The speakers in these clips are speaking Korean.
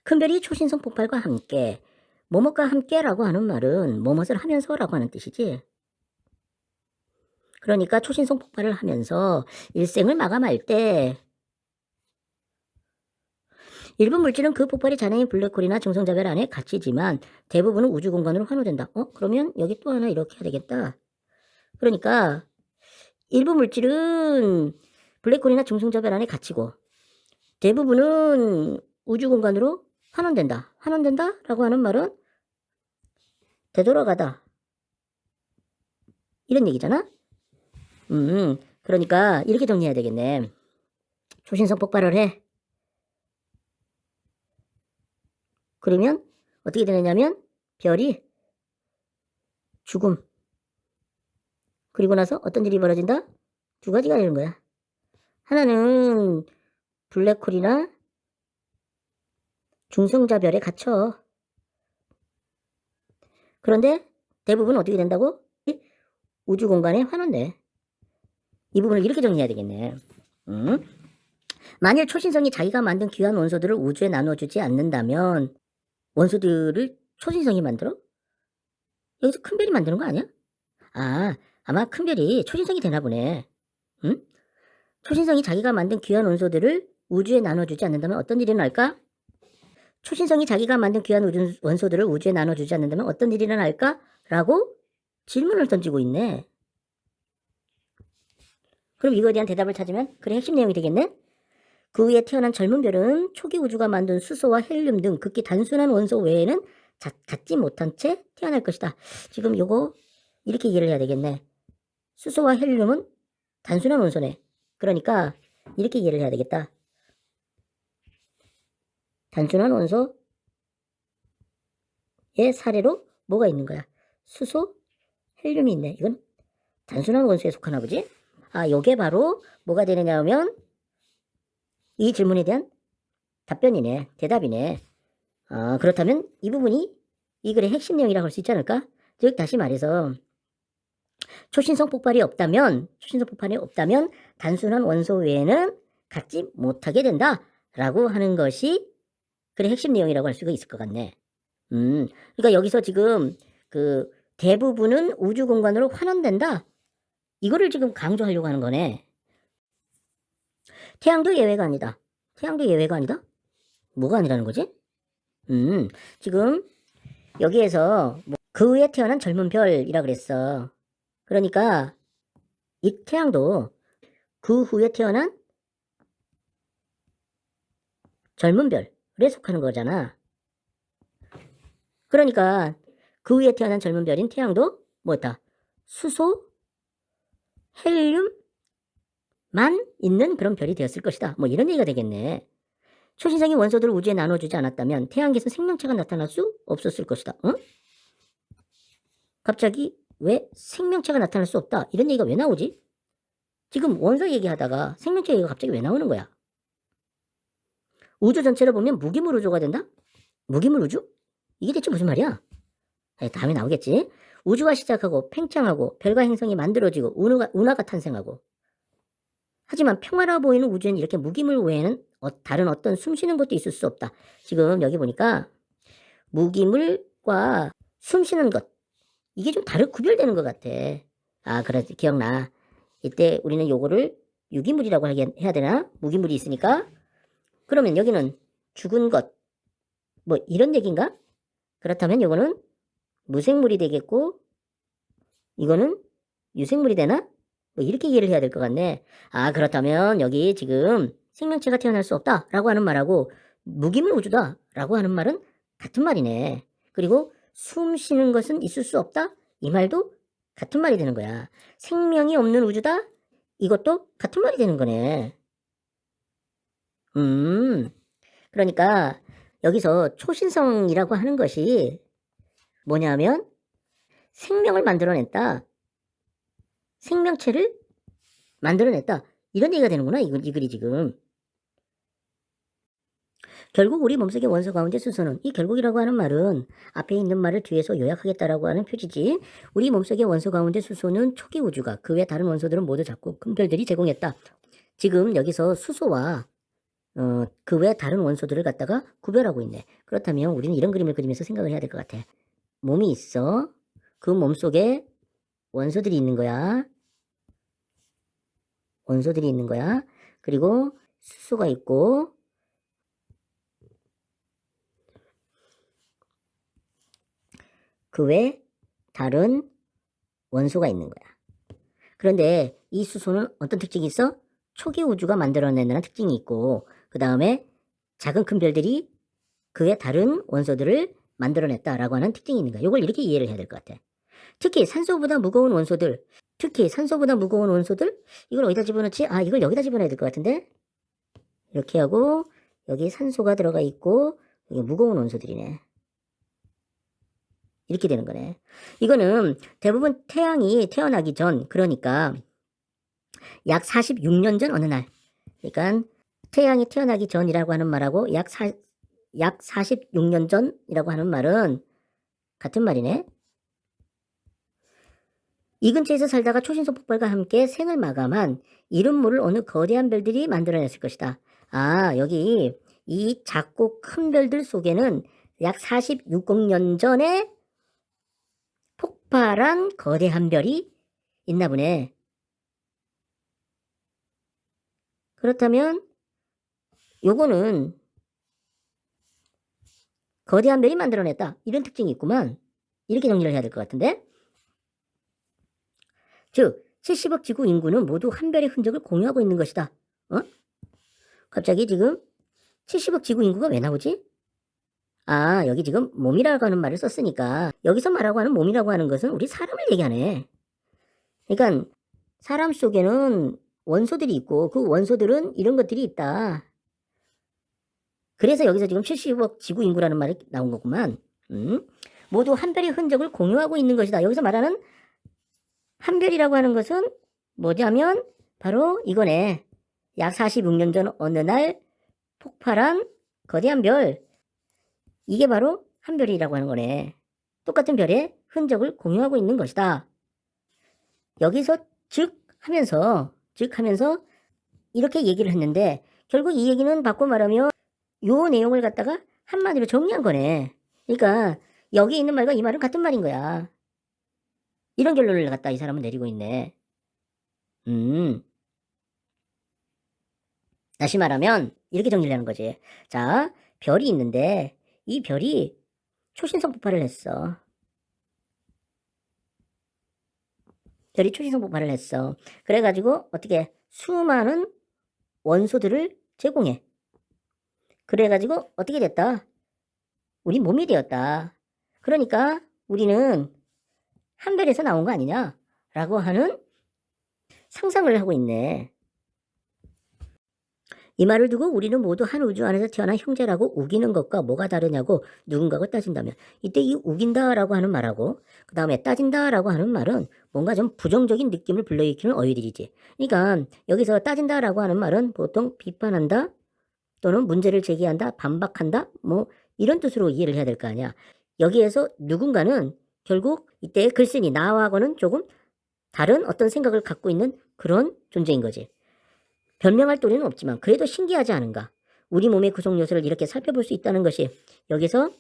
큰별이 초신성 폭발과 함께, 뭐뭐과 함께라고 하는 말은 뭐뭇을 하면서라고 하는 뜻이지. 그러니까 초신성 폭발을 하면서 일생을 마감할 때 일부 물질은 그 폭발이 잔해인 블랙홀이나 중성자별 안에 갇히지만 대부분은 우주 공간으로 환호된다. 그러면 여기 또 하나 이렇게 해야 되겠다. 그러니까 일부 물질은 블랙홀이나 중성자별 안에 갇히고 대부분은 우주 공간으로 환원된다. 환원된다 라고 하는 말은 되돌아가다 이런 얘기잖아. 그러니까 이렇게 정리해야 되겠네. 초신성 폭발을 해. 그러면 어떻게 되느냐면 별이 죽음. 그리고 나서 어떤 일이 벌어진다? 두 가지가 되는 거야. 하나는 블랙홀이나 중성자별에 갇혀. 그런데 대부분 어떻게 된다고? 우주 공간에 환원돼. 이 부분을 이렇게 정리해야 되겠네. 만일 초신성이 자기가 만든 귀한 원소들을 우주에 나눠주지 않는다면 원소들을 초신성이 만들어? 여기서 큰별이 만드는 거 아니야? 아마 큰별이 초신성이 되나 보네. 초신성이 자기가 만든 귀한 원소들을 우주에 나눠주지 않는다면 어떤 일이 날까? 초신성이 자기가 만든 귀한 원소들을 우주에 나눠주지 않는다면 어떤 일이 일어날까? 라고 질문을 던지고 있네. 그럼 이거에 대한 대답을 찾으면 그래 핵심 내용이 되겠네? 그 위에 태어난 젊은 별은 초기 우주가 만든 수소와 헬륨 등 극히 단순한 원소 외에는 갖지 못한 채 태어날 것이다. 지금 요거 이렇게 이해를 해야 되겠네. 수소와 헬륨은 단순한 원소네. 그러니까 이렇게 이해를 해야 되겠다. 단순한 원소의 사례로 뭐가 있는 거야? 수소, 헬륨이 있네. 이건 단순한 원소에 속하나 보지? 요게 바로 뭐가 되느냐 하면 이 질문에 대한 답변이네. 대답이네. 그렇다면 이 부분이 이 글의 핵심 내용이라고 할 수 있지 않을까? 즉 다시 말해서 초신성 폭발이 없다면 단순한 원소 외에는 갖지 못하게 된다라고 하는 것이 글의 핵심 내용이라고 할 수가 있을 것 같네. 그러니까 여기서 지금 그 대부분은 우주 공간으로 환원된다. 이거를 지금 강조하려고 하는 거네. 태양도 예외가 아니다. 태양도 예외가 아니다? 뭐가 아니라는 거지? 지금 여기에서 그 후에 태어난 젊은 별이라 그랬어. 그러니까 이 태양도 그 후에 태어난 젊은 별에 속하는 거잖아. 그러니까 그 후에 태어난 젊은 별인 태양도 뭐다? 수소, 헬륨만 있는 그런 별이 되었을 것이다. 뭐 이런 얘기가 되겠네. 초신성이 원소들을 우주에 나눠주지 않았다면 태양계에서 생명체가 나타날 수 없었을 것이다. 응? 갑자기 왜 생명체가 나타날 수 없다? 이런 얘기가 왜 나오지? 지금 원소 얘기하다가 생명체 얘기가 갑자기 왜 나오는 거야? 우주 전체를 보면 무기물 우주가 된다? 무기물 우주? 이게 대체 무슨 말이야? 다음에 나오겠지. 우주가 시작하고 팽창하고 별과 행성이 만들어지고 운하가 탄생하고. 하지만 평화로워 보이는 우주엔 이렇게 무기물 외에는 다른 어떤 숨쉬는 것도 있을 수 없다. 지금 여기 보니까 무기물과 숨쉬는 것 이게 좀 구별되는 것 같아. 그래 기억나. 이때 우리는 요거를 유기물이라고 해야 되나? 무기물이 있으니까. 그러면 여기는 죽은 것 뭐 이런 얘기인가? 그렇다면 요거는 무생물이 되겠고 이거는 유생물이 되나? 뭐 이렇게 이해를 해야 될 것 같네. 그렇다면 여기 지금 생명체가 태어날 수 없다라고 하는 말하고 무기물 우주다라고 하는 말은 같은 말이네. 그리고 숨 쉬는 것은 있을 수 없다? 이 말도 같은 말이 되는 거야. 생명이 없는 우주다? 이것도 같은 말이 되는 거네. 그러니까 여기서 초신성이라고 하는 것이 뭐냐면 생명을 만들어냈다. 생명체를 만들어냈다. 이런 얘기가 되는구나. 이 글이 지금. 결국 우리 몸속의 원소 가운데 수소는 이 결국이라고 하는 말은 앞에 있는 말을 뒤에서 요약하겠다라고 하는 표지지. 우리 몸속의 원소 가운데 수소는 초기 우주가 그 외 다른 원소들은 모두 작고 큰 별들이 제공했다. 지금 여기서 수소와 그 외 다른 원소들을 갖다가 구별하고 있네. 그렇다면 우리는 이런 그림을 그리면서 생각을 해야 될 것 같아. 몸이 있어. 그 몸 속에 원소들이 있는 거야. 원소들이 있는 거야. 그리고 수소가 있고, 그 외 다른 원소가 있는 거야. 그런데 이 수소는 어떤 특징이 있어? 초기 우주가 만들어낸다는 특징이 있고, 그 다음에 작은 큰 별들이 그 외 다른 원소들을 만들어냈다라고 하는 특징이 있는 거야. 이걸 이렇게 이해를 해야 될 것 같아. 특히 산소보다 무거운 원소들, 이걸 어디다 집어넣지? 아, 이걸 여기다 집어넣어야 될 것 같은데? 이렇게 하고 여기 산소가 들어가 있고 여기 무거운 원소들이네. 이렇게 되는 거네. 이거는 대부분 태양이 태어나기 전, 그러니까 약 46년 전 어느 날, 그러니까 태양이 태어나기 전이라고 하는 말하고 약 46년 전이라고 하는 말은 같은 말이네. 이 근처에서 살다가 초신성 폭발과 함께 생을 마감한 이름 모를 어느 거대한 별들이 만들어냈을 것이다. 아, 여기 이 작고 큰 별들 속에는 약 46억 년 전에 폭발한 거대한 별이 있나 보네. 그렇다면 요거는 거대한 별이 만들어냈다. 이런 특징이 있구만. 이렇게 정리를 해야 될 것 같은데. 즉 70억 지구 인구는 모두 한 별의 흔적을 공유하고 있는 것이다. 갑자기 지금 70억 지구 인구가 왜 나오지? 아, 여기 지금 몸이라고 하는 말을 썼으니까 여기서 말하고 하는 몸이라고 하는 것은 우리 사람을 얘기하네. 그러니까 사람 속에는 원소들이 있고 그 원소들은 이런 것들이 있다. 그래서 여기서 지금 70억 지구 인구라는 말이 나온 거구만. 모두 한 별의 흔적을 공유하고 있는 것이다. 여기서 말하는 한 별이라고 하는 것은 뭐냐면 바로 이거네. 약 46년 전 어느 날 폭발한 거대한 별. 이게 바로 한 별이라고 하는 거네. 똑같은 별의 흔적을 공유하고 있는 것이다. 여기서 즉 하면서 이렇게 얘기를 했는데 결국 이 얘기는 바꿔 말하면 요 내용을 갖다가 한마디로 정리한 거네. 그러니까 여기 있는 말과 이 말은 같은 말인 거야. 이런 결론을 갖다 이 사람은 내리고 있네. 다시 말하면 이렇게 정리를 하는 거지. 자, 별이 있는데 이 별이 초신성 폭발을 했어. 별이 초신성 폭발을 했어. 그래가지고 어떻게 수많은 원소들을 제공해. 그래가지고 어떻게 됐다? 우리 몸이 되었다. 그러니까 우리는 한 별에서 나온 거 아니냐? 라고 하는 상상을 하고 있네. 이 말을 두고 우리는 모두 한 우주 안에서 태어난 형제라고 우기는 것과 뭐가 다르냐고 누군가가 따진다면, 이때 이 우긴다라고 하는 말하고 그 다음에 따진다라고 하는 말은 뭔가 좀 부정적인 느낌을 불러일으키는 어휘들이지. 그러니까 여기서 따진다라고 하는 말은 보통 비판한다 또는 문제를 제기한다, 반박한다, 뭐 이런 뜻으로 이해를 해야 될 거 아니야. 여기에서 누군가는 결국 이때 글쓴이 나하고는 조금 다른 어떤 생각을 갖고 있는 그런 존재인 거지. 변명할 도리는 없지만 그래도 신기하지 않은가. 우리 몸의 구성 요소를 이렇게 살펴볼 수 있다는 것이, 여기서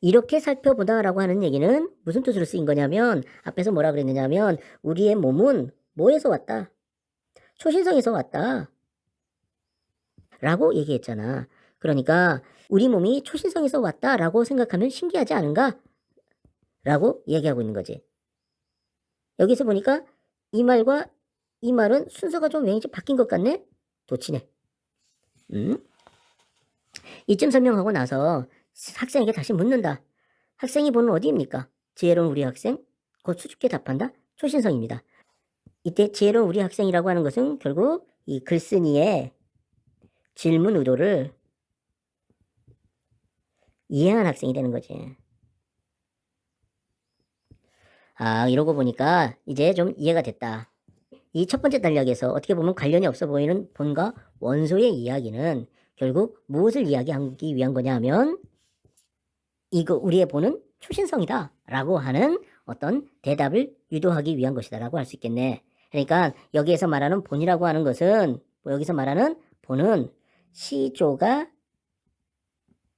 이렇게 살펴보다라고 하는 얘기는 무슨 뜻으로 쓰인 거냐면, 앞에서 뭐라 그랬느냐면 우리의 몸은 뭐에서 왔다? 초신성에서 왔다 라고 얘기했잖아. 그러니까 우리 몸이 초신성에서 왔다라고 생각하면 신기하지 않은가? 라고 얘기하고 있는 거지. 여기서 보니까 이 말과 이 말은 순서가 좀 왠지 바뀐 것 같네? 도치네. 이쯤 설명하고 나서 학생에게 다시 묻는다. 학생이 보는 어디입니까? 지혜로운 우리 학생? 곧 수줍게 답한다. 초신성입니다. 이때 지혜로운 우리 학생이라고 하는 것은 결국 이 글쓴이의 질문 의도를 이해한 학생이 되는 거지. 아, 이러고 보니까 이제 좀 이해가 됐다. 이 첫 번째 단락에서 어떻게 보면 관련이 없어 보이는 본과 원소의 이야기는 결국 무엇을 이야기하기 위한 거냐 하면 이거 우리의 본은 초신성이다 라고 하는 어떤 대답을 유도하기 위한 것이다 라고 할 수 있겠네. 그러니까 여기에서 말하는 본이라고 하는 것은, 여기서 말하는 본은 시조가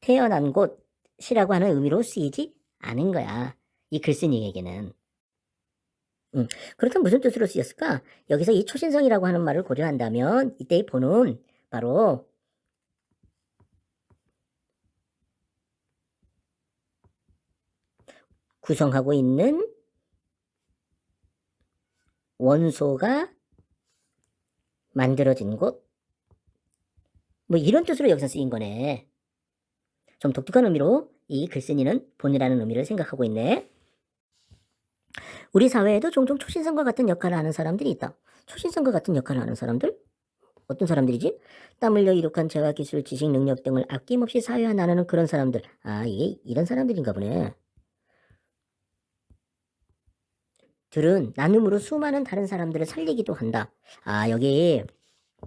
태어난 곳이라고 하는 의미로 쓰이지 않은 거야. 이 글쓴이에게는. 그렇다면 무슨 뜻으로 쓰였을까? 여기서 이 초신성이라고 하는 말을 고려한다면 이때의 본은 바로 구성하고 있는 원소가 만들어진 곳, 뭐 이런 뜻으로 여기서 쓰인 거네. 좀 독특한 의미로 이 글쓴이는 본이라는 의미를 생각하고 있네. 우리 사회에도 종종 초신성과 같은 역할을 하는 사람들이 있다. 초신성과 같은 역할을 하는 사람들? 어떤 사람들이지? 땀 흘려 이룩한 재화 기술, 지식, 능력 등을 아낌없이 사회화 나누는 그런 사람들. 아, 이게 이런 사람들인가 보네. 들은 나눔으로 수많은 다른 사람들을 살리기도 한다. 아, 여기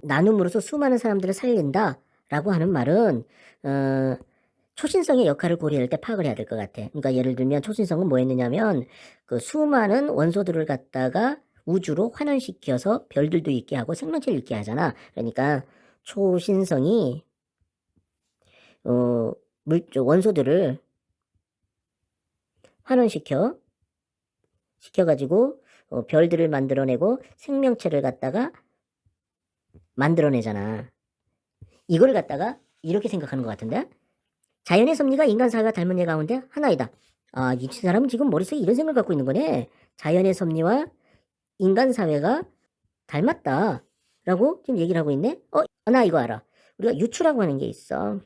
나눔으로서 수많은 사람들을 살린다 라고 하는 말은 초신성의 역할을 고려할 때 파악을 해야 될 것 같아. 그러니까 예를 들면 초신성은 뭐 했느냐면 그 수많은 원소들을 갖다가 우주로 환원시켜서 별들도 있게 하고 생명체를 있게 하잖아. 그러니까 초신성이 원소들을 시켜가지고 별들을 만들어내고 생명체를 갖다가 만들어내잖아. 이걸 갖다가 이렇게 생각하는 것 같은데, 자연의 섭리가 인간 사회가 닮은 예 가운데 하나이다. 아, 이 사람은 지금 머릿속에 이런 생각을 갖고 있는 거네. 자연의 섭리와 인간 사회가 닮았다 라고 지금 얘기를 하고 있네. 나 이거 알아. 우리가 유추라고 하는 게 있어.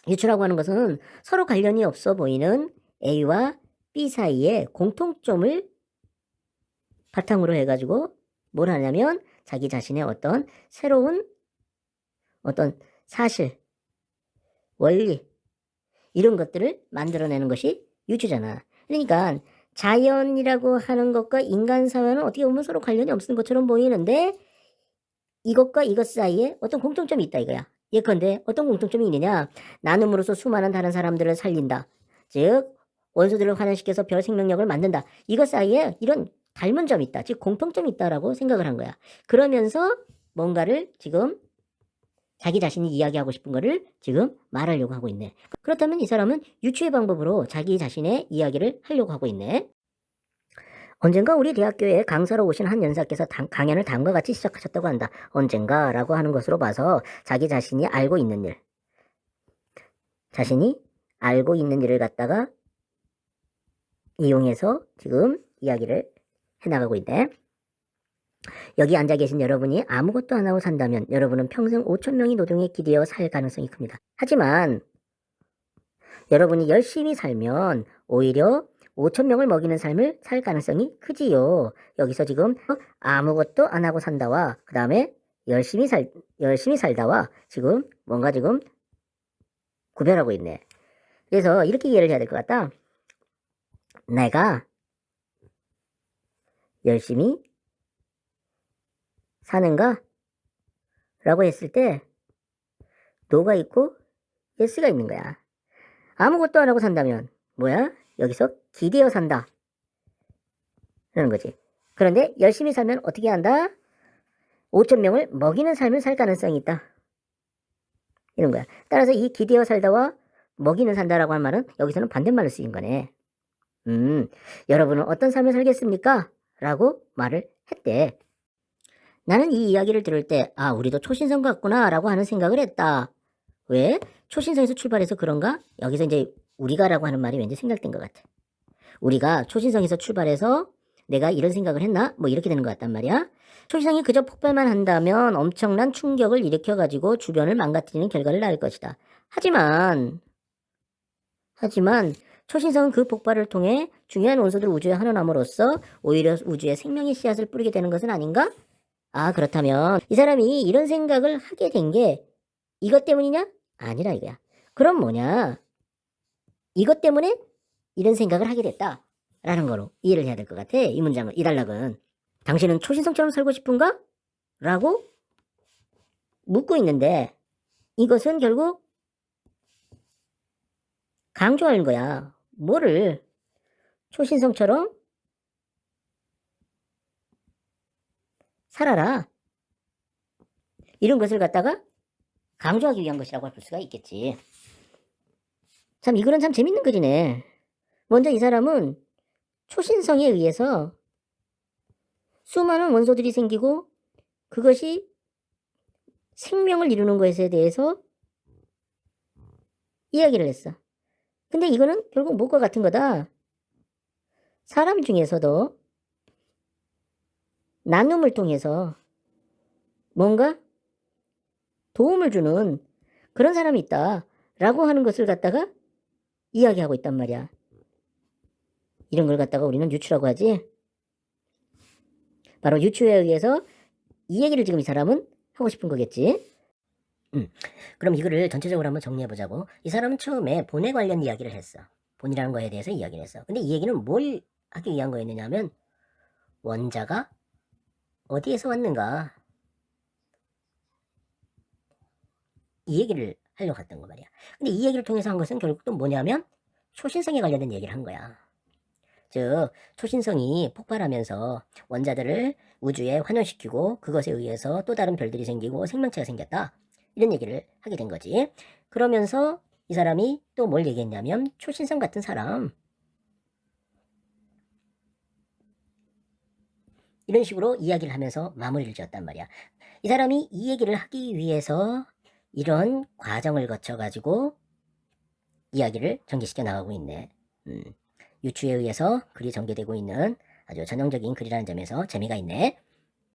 유추라고 하는 것은 서로 관련이 없어 보이는 A와 B 사이에 공통점을 바탕으로 해가지고 뭘 하냐면 자기 자신의 어떤 새로운 어떤 사실, 원리 이런 것들을 만들어내는 것이 유추잖아. 그러니까 자연이라고 하는 것과 인간 사회는 어떻게 보면 서로 관련이 없는 것처럼 보이는데 이것과 이것 사이에 어떤 공통점이 있다 이거야. 예컨대 어떤 공통점이 있느냐. 나눔으로써 수많은 다른 사람들을 살린다. 즉 원소들을 환원시켜서 별 생명력을 만든다. 이것 사이에 이런 닮은 점이 있다. 즉 공통점이 있다라고 생각을 한 거야. 그러면서 뭔가를 지금 자기 자신이 이야기하고 싶은 거를 지금 말하려고 하고 있네. 그렇다면 이 사람은 유추의 방법으로 자기 자신의 이야기를 하려고 하고 있네. 언젠가 우리 대학교에 강사로 오신 한 연사께서 강연을 다음과 같이 시작하셨다고 한다. 언젠가라고 하는 것으로 봐서 자기 자신이 알고 있는 일, 자신이 알고 있는 일을 갖다가 이용해서 지금 이야기를 해나가고 있네. 여기 앉아 계신 여러분이 아무것도 안 하고 산다면 여러분은 평생 5,000명이 노동에 기대어 살 가능성이 큽니다. 하지만 여러분이 열심히 살면 오히려 5,000명을 먹이는 삶을 살 가능성이 크지요. 여기서 지금 아무것도 안 하고 산다와 그 다음에 열심히 살다와 지금 뭔가 지금 구별하고 있네. 그래서 이렇게 이해를 해야 될 것 같다. 내가 열심히 사는가? 라고 했을 때 노가 있고 예스가 있는 거야. 아무것도 안 하고 산다면 뭐야? 여기서 기대어 산다 라는 거지. 그런데 열심히 살면 어떻게 한다? 5,000명을 먹이는 삶을 살 가능성이 있다 이런 거야. 따라서 이 기대어 살다와 먹이는 산다라고 한 말은 여기서는 반대말로 쓰인 거네. 여러분은 어떤 삶을 살겠습니까? 라고 말을 했대. 나는 이 이야기를 들을 때 우리도 초신성 같구나 라고 하는 생각을 했다. 왜? 초신성에서 출발해서 그런가? 여기서 이제 우리가라고 하는 말이 왠지 생각된 것 같아. 우리가 초신성에서 출발해서 내가 이런 생각을 했나? 뭐 이렇게 되는 것 같단 말이야. 초신성이 그저 폭발만 한다면 엄청난 충격을 일으켜가지고 주변을 망가뜨리는 결과를 낳을 것이다. 하지만 초신성은 그 폭발을 통해 중요한 원소들 우주에 환원함으로써 오히려 우주에 생명의 씨앗을 뿌리게 되는 것은 아닌가? 그렇다면 이 사람이 이런 생각을 하게 된 게 이것 때문이냐? 아니라 이거야. 그럼 뭐냐? 이것 때문에 이런 생각을 하게 됐다 라는 거로 이해를 해야 될 것 같아. 이 문장은, 이 단락은. 당신은 초신성처럼 살고 싶은가? 라고 묻고 있는데 이것은 결국 강조하는 거야. 뭐를? 초신성처럼 살아라. 이런 것을 갖다가 강조하기 위한 것이라고 볼 수가 있겠지. 참, 이 글은 참 재밌는 글이네. 먼저 이 사람은 초신성에 의해서 수많은 원소들이 생기고 그것이 생명을 이루는 것에 대해서 이야기를 했어. 근데 이거는 결국 뭐가 같은 거다. 사람 중에서도 나눔을 통해서 뭔가 도움을 주는 그런 사람이 있다라고 하는 것을 갖다가 이야기하고 있단 말이야. 이런 걸 갖다가 우리는 유추라고 하지. 바로 유추에 의해서 이 얘기를 지금 이 사람은 하고 싶은 거겠지. 그럼 이거를 전체적으로 한번 정리해보자고. 이 사람은 처음에 본에 관련 이야기를 했어. 본이라는 거에 대해서 이야기를 했어. 근데 이 얘기는 뭘 하기 위한 거였느냐 하면 원자가 어디에서 왔는가 이 얘기를 하려고 했던 거 말이야. 근데 이 얘기를 통해서 한 것은 결국 또 뭐냐면 초신성에 관련된 얘기를 한 거야. 즉 초신성이 폭발하면서 원자들을 우주에 환원시키고 그것에 의해서 또 다른 별들이 생기고 생명체가 생겼다. 이런 얘기를 하게 된 거지. 그러면서 이 사람이 또 뭘 얘기했냐면 초신성 같은 사람, 이런 식으로 이야기를 하면서 마무리를 지었단 말이야. 이 사람이 이 얘기를 하기 위해서 이런 과정을 거쳐가지고 이야기를 전개시켜 나가고 있네. 유추에 의해서 글이 전개되고 있는 아주 전형적인 글이라는 점에서 재미가 있네.